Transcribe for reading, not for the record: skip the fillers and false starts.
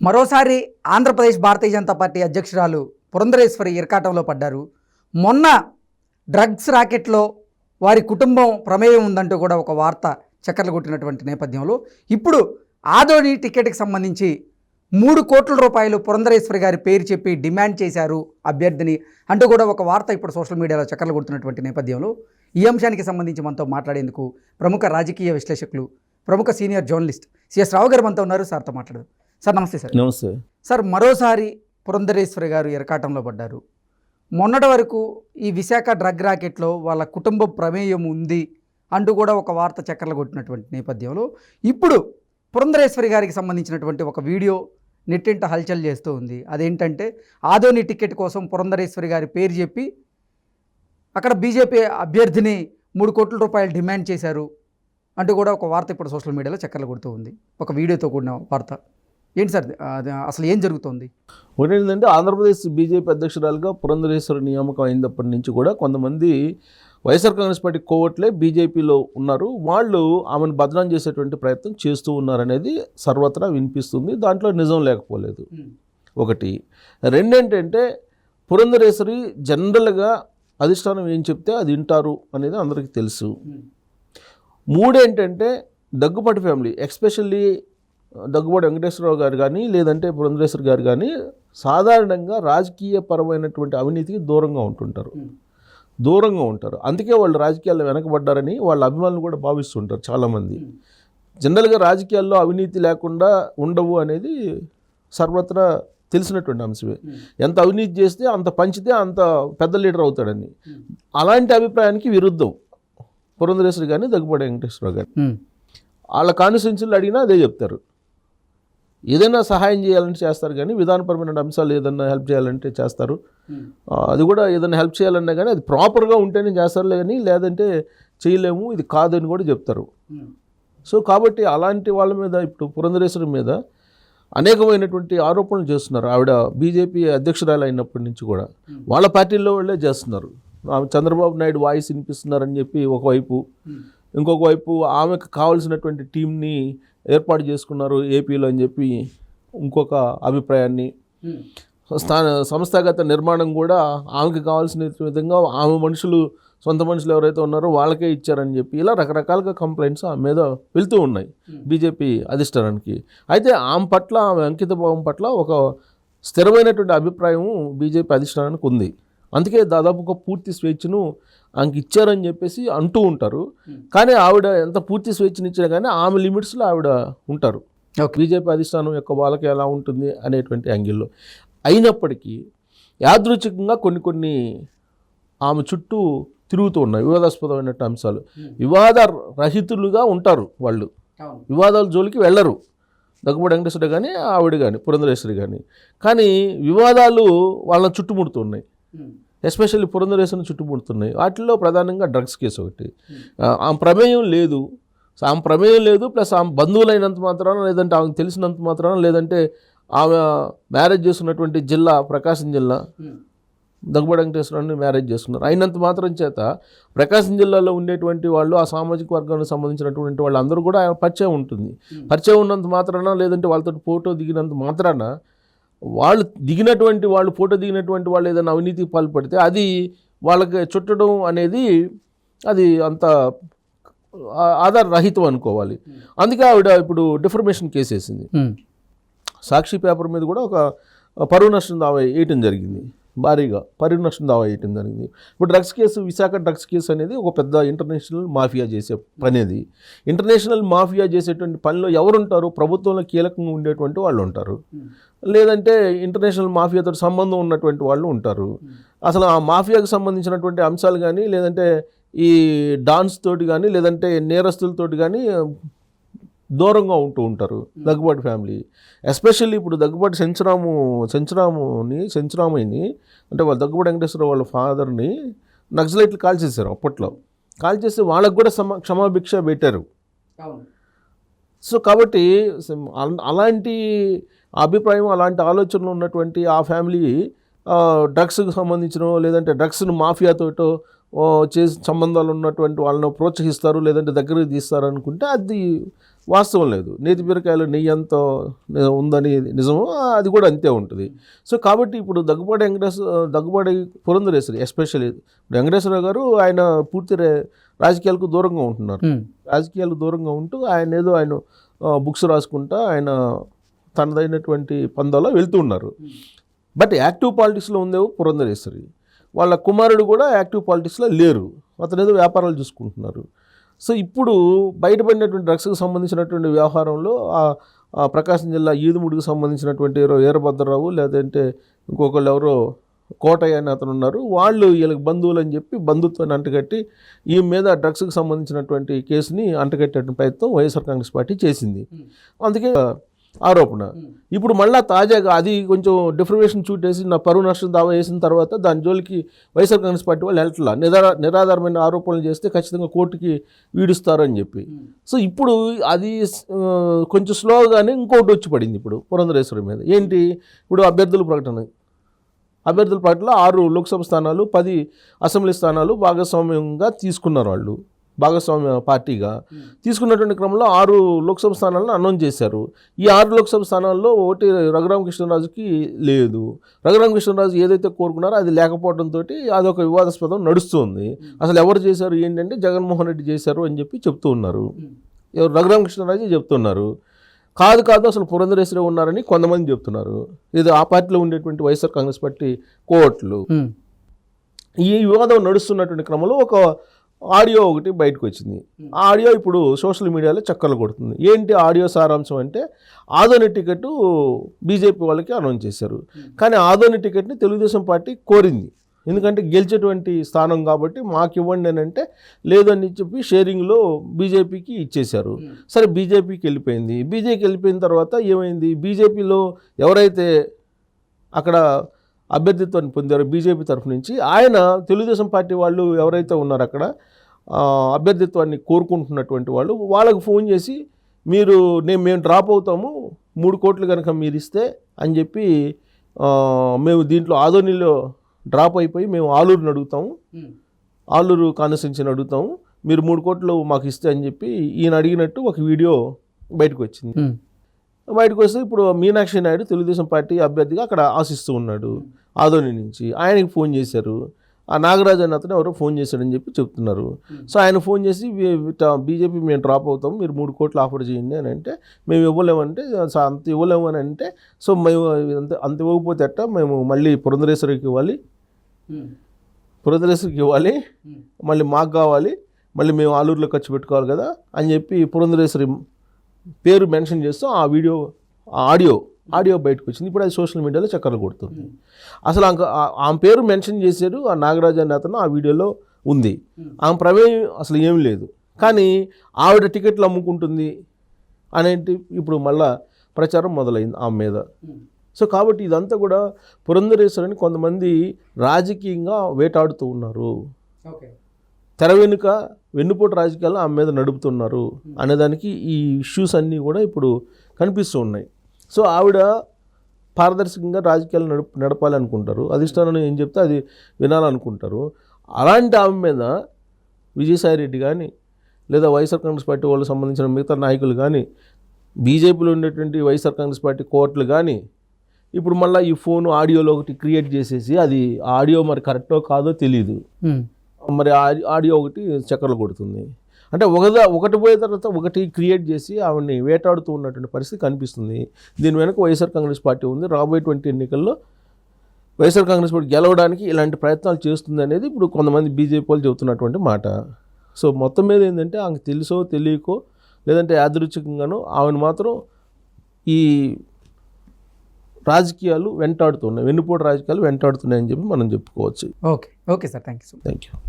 మరోసారి ఆంధ్రప్రదేశ్ భారతీయ జనతా పార్టీ అధ్యక్షురాలు పురంధరేశ్వరి ఇరకాటంలో పడ్డారు. మొన్న డ్రగ్స్ రాకెట్లో వారి కుటుంబం ప్రమేయం ఉందంటూ కూడా ఒక వార్త చక్కర్లు కొట్టినటువంటి నేపథ్యంలో ఇప్పుడు ఆదోని టికెట్కి సంబంధించి 3 కోట్ల రూపాయలు పురంధరేశ్వరి గారి పేరు చెప్పి డిమాండ్ చేశారు అభ్యర్థిని అంటూ కూడా ఒక వార్త ఇప్పుడు సోషల్ మీడియాలో చక్కర్లు కొడుతున్నటువంటి నేపథ్యంలో ఈ అంశానికి సంబంధించి మనతో మాట్లాడేందుకు ప్రముఖ రాజకీయ విశ్లేషకులు, ప్రముఖ సీనియర్ జర్నలిస్ట్ సిఎస్ రావు గారు మనతో ఉన్నారు. సార్తో మాట్లాడదు. సార్ నమస్తే. సార్ నమస్తే. సార్ మరోసారి పురంధరేశ్వరి గారు ఎరకాటంలో పడ్డారు. మొన్నటి వరకు ఈ విశాఖ డ్రగ్ రాకెట్లో వాళ్ళ కుటుంబ ప్రమేయం ఉంది అంటూ కూడా ఒక వార్త చక్కర్లు కొట్టినటువంటి నేపథ్యంలో ఇప్పుడు పురంధరేశ్వరి గారికి సంబంధించినటువంటి ఒక వీడియో నెట్టింట హల్చల్ చేస్తూ ఉంది. అదేంటంటే ఆదోని టికెట్ కోసం పురంధరేశ్వరి గారి పేరు చెప్పి అక్కడ బీజేపీ అభ్యర్థిని 3 కోట్ల రూపాయలు డిమాండ్ చేశారు అంటూ కూడా ఒక వార్త ఇప్పుడు సోషల్ మీడియాలో చక్కర్లు కొడుతూ ఉంది. ఒక వీడియోతో కూడిన వార్త. ఏంటి సార్ అసలు ఏం జరుగుతుంది? ఒకటి ఏంటంటే ఆంధ్రప్రదేశ్ బీజేపీ అధ్యక్షురాలుగా పురంధరేశ్వరి నియామకం అయినప్పటి నుంచి కూడా కొంతమంది వైఎస్ఆర్ కాంగ్రెస్ పార్టీ కోవట్లే బీజేపీలో ఉన్నారు, వాళ్ళు ఆమెను బదనాం చేసేటువంటి ప్రయత్నం చేస్తూ ఉన్నారనేది సర్వత్రా వినిపిస్తుంది. దాంట్లో నిజం లేకపోలేదు. ఒకటి. రెండేంటంటే పురంధరేశ్వరి జనరల్గా అధిష్టానం ఏం చెప్తే అది వింటారు అనేది అందరికీ తెలుసు. మూడేంటంటే దగ్గుబాటి ఫ్యామిలీ, ఎస్పెషల్లీ దగ్గుబాటి వెంకటేశ్వరరావు గారు కానీ లేదంటే పురంధరేశ్వరి గారు కానీ సాధారణంగా రాజకీయ పరమైనటువంటి అవినీతికి దూరంగా ఉంటారు. అందుకే వాళ్ళు రాజకీయాల్లో వెనకబడ్డారని వాళ్ళ అభిమానులు కూడా భావిస్తుంటారు చాలామంది. జనరల్గా రాజకీయాల్లో అవినీతి లేకుండా ఉండవు అనేది సర్వత్రా తెలిసినటువంటి అంశమే. ఎంత అవినీతి చేస్తే అంత పంచితే అంత పెద్ద లీడర్ అవుతాడని. అలాంటి అభిప్రాయానికి విరుద్ధం పురంధరేశ్వరి కానీ దగ్గుబాటి వెంకటేశ్వరరావు గారు. వాళ్ళ కాన్స్టిట్యున్సీలు అడిగినా అదే చెప్తారు. ఏదైనా సహాయం చేయాలంటే చేస్తారు, కానీ విధానపరమైన అంశాలు ఏదైనా హెల్ప్ చేయాలంటే చేస్తారు. అది కూడా ఏదైనా హెల్ప్ చేయాలన్నా కానీ అది ప్రాపర్గా ఉంటేనే చేస్తారు, కానీ లేదంటే చేయలేము, ఇది కాదని కూడా చెప్తారు. సో కాబట్టి అలాంటి వాళ్ళ మీద ఇప్పుడు పురంధరేశ్వరి మీద అనేకమైనటువంటి ఆరోపణలు చేస్తున్నారు. ఆవిడ బీజేపీ అధ్యక్షురాలు అయినప్పటి నుంచి కూడా వాళ్ళ పార్టీల్లో వాళ్ళే చేస్తున్నారు. చంద్రబాబు నాయుడు వాయిస్ వినిపిస్తున్నారని చెప్పి ఒకవైపు, ఇంకొక వైపు ఆమెకు కావాల్సినటువంటి టీంని ఏర్పాటు చేసుకున్నారు ఏపీలో అని చెప్పి ఇంకొక అభిప్రాయాన్ని, సంస్థాగత నిర్మాణం కూడా ఆమెకు కావాల్సిన విధంగా ఆమె సొంత మనుషులు ఎవరైతే ఉన్నారో వాళ్ళకే ఇచ్చారని చెప్పి ఇలా రకరకాలుగా కంప్లైంట్స్ ఆమె మీద వెళ్తూ ఉన్నాయి బీజేపీ అధిష్టానానికి. అయితే ఆమె పట్ల, ఆమె అంకితభావం పట్ల ఒక స్థిరమైనటువంటి అభిప్రాయం బీజేపీ అధిష్టానానికి ఉంది. అందుకే దాదాపుగా పూర్తి స్వేచ్ఛను ఆమెకి ఇచ్చారని చెప్పేసి అంటూ ఉంటారు. కానీ ఆవిడ ఎంత పూర్తి స్వేచ్ఛను ఇచ్చినా కానీ ఆమె లిమిట్స్లో ఆవిడ ఉంటారు. బీజేపీ అధిష్టానం యొక్క వాళ్ళకి ఎలా ఉంటుంది అనేటువంటి యాంగిల్లో. అయినప్పటికీ యాదృచ్ఛికంగా కొన్ని ఆమె చుట్టూ తిరుగుతూ ఉన్నాయి వివాదాస్పదమైన అంశాలు. వివాద రహితులుగా ఉంటారు వాళ్ళు, వివాదాల జోలికి వెళ్ళరు దగ్గుబాటి వెంకటేశ్వర కానీ ఆవిడ కానీ పురంధరేశ్వరి కానీ వివాదాలు వాళ్ళని చుట్టుముడుతున్నాయి. ఎస్పెషల్లీ పురంధరేశ్వరిని చుట్టుముడుతున్నాయి. వాటిల్లో ప్రధానంగా డ్రగ్స్ కేసు ఒకటి. ఆమె ప్రమేయం లేదు, ప్లస్ ఆమె బంధువులైనంత మాత్రాన, లేదంటే ఆమెకు తెలిసినంత మాత్రాన, లేదంటే ఆమె మ్యారేజ్ చేసుకున్నటువంటి జిల్లా ప్రకాశం జిల్లా, దగ్గుబాటి వెంకటేశ్వరరావుని మ్యారేజ్ చేసుకున్నారు అయినంత మాత్రం చేత ప్రకాశం జిల్లాలో ఉండేటువంటి వాళ్ళు, ఆ సామాజిక వర్గానికి సంబంధించినటువంటి వాళ్ళు అందరూ కూడా పరిచయం ఉంటుంది. పరిచయం ఉన్నంత మాత్రాన, లేదంటే వాళ్ళతో ఫోటో దిగినంత మాత్రాన, వాళ్ళు ఫోటో దిగినటువంటి వాళ్ళు ఏదైనా అవినీతికి పాల్పడితే అది వాళ్ళకి చుట్టడం అనేది అది అంత ఆధారరహితం అనుకోవాలి. అందుకే ఆవిడ ఇప్పుడు డిఫర్మేషన్ కేసు వేసింది. సాక్షి పేపర్ మీద కూడా ఒక పరువు నష్టం దావా వేయటం జరిగింది, భారీగా పరువు నష్టం దావా వేయటం జరిగింది. ఇప్పుడు drugs case, Visakha drugs case అనేది ఒక పెద్ద ఇంటర్నేషనల్ మాఫియా చేసే పని. అది ఇంటర్నేషనల్ మాఫియా చేసేటువంటి పనిలో ఎవరు ఉంటారు? ప్రభుత్వంలో కీలకంగా ఉండేటువంటి వాళ్ళు ఉంటారు, లేదంటే ఇంటర్నేషనల్ మాఫియాతో సంబంధం ఉన్నటువంటి వాళ్ళు ఉంటారు. అసలు ఆ మాఫియాకు సంబంధించినటువంటి అంశాలు కానీ, లేదంటే ఈ డాన్స్ తోటి కానీ, లేదంటే నేరస్తులతోటి కానీ దూరంగా ఉంటూ ఉంటారు దగ్గుబాటి ఫ్యామిలీ. ఎస్పెషల్లీ ఇప్పుడు దగ్గుబాటి సెంచరామయ్యని అంటే వాళ్ళ దగ్గుబాటి వెంకటేశ్వర వాళ్ళ ఫాదర్ని నక్సలైట్లు కాల్ చేశారు. అప్పట్లో కాల్ చేసి వాళ్ళకు కూడా క్షమాభిక్ష పెట్టారు. సో కాబట్టి అలాంటి అభిప్రాయం, అలాంటి ఆలోచనలు ఉన్నటువంటి ఆ ఫ్యామిలీ డ్రగ్స్కి సంబంధించిన, లేదంటే డ్రగ్స్ను మాఫియాతోటో చేసి సంబంధాలు ఉన్నటువంటి వాళ్ళను ప్రోత్సహిస్తారు, లేదంటే దగ్గరికి తీస్తారు అనుకుంటే అది వాస్తవం లేదు. నేతి బీరకాయలు నెయ్యి ఎంత ఉందని నిజమో అది కూడా అంతే ఉంటుంది. సో కాబట్టి ఇప్పుడు దగ్గుబాటి పురంధరేశ్వరి ఎస్పెషల్లీ ఇప్పుడు వెంకటేశ్వరరావు గారు ఆయన పూర్తి రాజకీయాలకు దూరంగా ఉంటున్నారు. రాజకీయాలకు దూరంగా ఉంటూ ఆయన బుక్స్ రాసుకుంటా ఆయన తనదైనటువంటి పందాలో వెళ్తూ ఉన్నారు. బట్ యాక్టివ్ పాలిటిక్స్లో ఉందేమో పురంధరేశ్వరి, వాళ్ళ కుమారుడు కూడా యాక్టివ్ పాలిటిక్స్లో లేరు, అతను ఏదో వ్యాపారాలు చూసుకుంటున్నారు. సో ఇప్పుడు బయటపడినటువంటి డ్రగ్స్కి సంబంధించినటువంటి వ్యవహారంలో ప్రకాశం జిల్లా ఈదుముడికి సంబంధించినటువంటి వీరభద్రరావు లేదంటే ఇంకొకళ్ళు ఎవరో కోటయ్య అని అతను ఉన్నారు, వాళ్ళు వీళ్ళకి బంధువులు అని చెప్పి బంధుత్వాన్ని అంటగట్టి ఈ మీద డ్రగ్స్కి సంబంధించినటువంటి కేసుని అంటగట్టేటువంటి ప్రయత్నం వైఎస్ఆర్ కాంగ్రెస్ పార్టీ చేసింది. అందుకే ఆరోపణ. ఇప్పుడు మళ్ళీ తాజాగా అది కొంచెం డిఫర్మేషన్ చూటేసి నా పరువు నష్టం దావా వేసిన తర్వాత దాని జోలికి వైఎస్ఆర్ కాంగ్రెస్ పార్టీ వాళ్ళు వెళ్ళట్లా, నిరాధారమైన ఆరోపణలు చేస్తే ఖచ్చితంగా కోర్టుకి వీడుస్తారని చెప్పి. సో ఇప్పుడు అది కొంచెం స్లోగానే ఇంకోటి వచ్చి పడింది ఇప్పుడు పురంధరేశ్వరి మీద. ఏంటి ఇప్పుడు అభ్యర్థుల ప్రకటన 6 లోక్సభ స్థానాలు 10 అసెంబ్లీ స్థానాలు భాగస్వామ్యంగా తీసుకున్నారు. వాళ్ళు భాగస్వామ్య పార్టీగా తీసుకున్నటువంటి క్రమంలో 6 లోక్సభ స్థానాలను అనౌన్స్ చేశారు. ఈ 6 లోక్సభ స్థానాల్లో ఒకటి రఘురామకృష్ణరాజుకి లేదు. రఘురామకృష్ణరాజు ఏదైతే కోరుకున్నారో అది లేకపోవడంతో అదొక వివాదాస్పదం నడుస్తుంది. అసలు ఎవరు చేశారు ఏంటంటే జగన్మోహన్ రెడ్డి చేశారు అని చెప్పి చెప్తూ ఉన్నారు. రఘురామకృష్ణరాజు చెప్తున్నారు. కాదు అసలు పురంధరేశ్వరి ఉన్నారని కొంతమంది చెప్తున్నారు. ఇది ఆ పార్టీలో ఉండేటువంటి వైఎస్ఆర్ కాంగ్రెస్ పార్టీ కోవట్లు. ఈ వివాదం నడుస్తున్నటువంటి క్రమంలో ఒక ఆడియో ఒకటి బయటకు వచ్చింది. ఆ ఆడియో ఇప్పుడు సోషల్ మీడియాలో చక్కర్లు కొడుతుంది. ఏంటి ఆడియో సారాంశం అంటే ఆదోని టికెట్ బీజేపీ వాళ్ళకి అనౌన్స్ చేశారు. కానీ ఆదోని టికెట్ని తెలుగుదేశం పార్టీ కోరింది. ఎందుకంటే గెలిచేటువంటి స్థానం కాబట్టి మాకు ఇవ్వండి అని అంటే లేదని చెప్పి షేరింగ్లో బీజేపీకి ఇచ్చేశారు. సరే బీజేపీకి వెళ్ళిపోయింది. బీజేపీకి వెళ్ళిపోయిన తర్వాత ఏమైంది, బీజేపీలో ఎవరైతే అక్కడ అభ్యర్థిత్వాన్ని పొందారో బీజేపీ తరఫు నుంచి ఆయన తెలుగుదేశం పార్టీ వాళ్ళు ఎవరైతే ఉన్నారో అక్కడ అభ్యర్థిత్వాన్ని కోరుకుంటున్నటువంటి వాళ్ళకు ఫోన్ చేసి మేము డ్రాప్ అవుతాము 3 కోట్లు కనుక మీరు ఇస్తే అని చెప్పి మేము దీంట్లో ఆదోనిలో డ్రాప్ అయిపోయి మేము ఆలూరుని అడుగుతాము, ఆలూరు కాన్స్టిట్యున్సీని అడుగుతాము, మీరు 3 కోట్లు మాకు ఇస్తే అని చెప్పి ఈయన అడిగినట్టు ఒక వీడియో బయటకు వచ్చింది. బయటకు వస్తే ఇప్పుడు మీనాక్షి నాయుడు తెలుగుదేశం పార్టీ అభ్యర్థిగా అక్కడ ఆశిస్తూ ఉన్నాడు ఆదోని నుంచి. ఆయనకి ఫోన్ చేశారు. ఆ నాగరాజు అన్న అతను ఎవరో ఫోన్ చేశాడని చెప్పి చెప్తున్నారు. సో ఆయన ఫోన్ చేసి బీజేపీ మేము డ్రాప్ అవుతాము, మీరు 3 కోట్లు ఆఫర్ చేయండి అని అంటే మేము ఇవ్వలేమంటే అంత ఇవ్వలేము అని అంటే సో మేము అంత ఇవ్వకపోతే అట్ట మేము మళ్ళీ పురంధరేశ్వరికి ఇవ్వాలి, మళ్ళీ మాకు కావాలి, మళ్ళీ మేము ఆలూరులో ఖర్చు పెట్టుకోవాలి కదా అని చెప్పి పురంధరేశ్వరి పేరు మెన్షన్ చేస్తూ ఆ వీడియో ఆడియో బయటకు వచ్చింది. ఇప్పుడు అది సోషల్ మీడియాలో చక్కర్లు కొడుతుంది. అసలు ఆమె పేరు మెన్షన్ చేశారు ఆ నాగరాజు అనే అతను ఆ వీడియోలో ఉంది. ఆమె ప్రమేయం అసలు ఏం లేదు. కానీ ఆవిడ టికెట్లు అమ్ముకుంటుంది అనేటి ఇప్పుడు మళ్ళా ప్రచారం మొదలైంది ఆమె మీద. సో కాబట్టి ఇదంతా కూడా పురంధరేశ్వరిని కొంతమంది రాజకీయంగా వేటాడుతూ ఉన్నారు, తెర వెనుక వెన్నుపోటు రాజకీయాలు ఆమె మీద నడుపుతున్నారు అనేదానికి ఈ ఇష్యూస్ అన్నీ కూడా ఇప్పుడు కనిపిస్తూ ఉన్నాయి. సో ఆవిడ పారదర్శకంగా రాజకీయాలు నడపాలనుకుంటారు, అధిష్టానం ఏం చెప్తే అది వినాలనుకుంటారు. అలాంటి ఆమె మీద విజయసాయి రెడ్డి కానీ లేదా వైఎస్ఆర్ కాంగ్రెస్ పార్టీ వాళ్ళకి సంబంధించిన మిగతా నాయకులు కానీ బీజేపీలో ఉండేటువంటి వైఎస్ఆర్ కాంగ్రెస్ పార్టీ కోర్టులు కానీ ఇప్పుడు మళ్ళీ ఈ ఫోన్ ఆడియోలో ఒకటి క్రియేట్ చేసేసి అది ఆడియో మరి కరెక్టో కాదో తెలియదు, మరి ఆడియో ఒకటి చక్కర్లు కొడుతుంది. అంటే ఒకటి పోయే తర్వాత ఒకటి క్రియేట్ చేసి ఆవిడని వేటాడుతూ ఉన్నటువంటి పరిస్థితి కనిపిస్తుంది. దీని వెనక వైఎస్ఆర్ కాంగ్రెస్ పార్టీ ఉంది. రాబోయేటువంటి ఎన్నికల్లో వైఎస్ఆర్ కాంగ్రెస్ పార్టీ గెలవడానికి ఇలాంటి ప్రయత్నాలు చేస్తుంది అనేది ఇప్పుడు కొంతమంది బీజేపీ వాళ్ళు చెబుతున్నటువంటి మాట. సో మొత్తం మీద ఏంటంటే ఆమెకు తెలుసో తెలియకో లేదంటే యాదృచ్ఛికంగానో ఆమెను మాత్రం ఈ రాజకీయాలు వెంటాడుతున్నాయి, వెన్నుపోటు రాజకీయాలు వెంటాడుతున్నాయని చెప్పి మనం చెప్పుకోవచ్చు. Okay sir, thank you.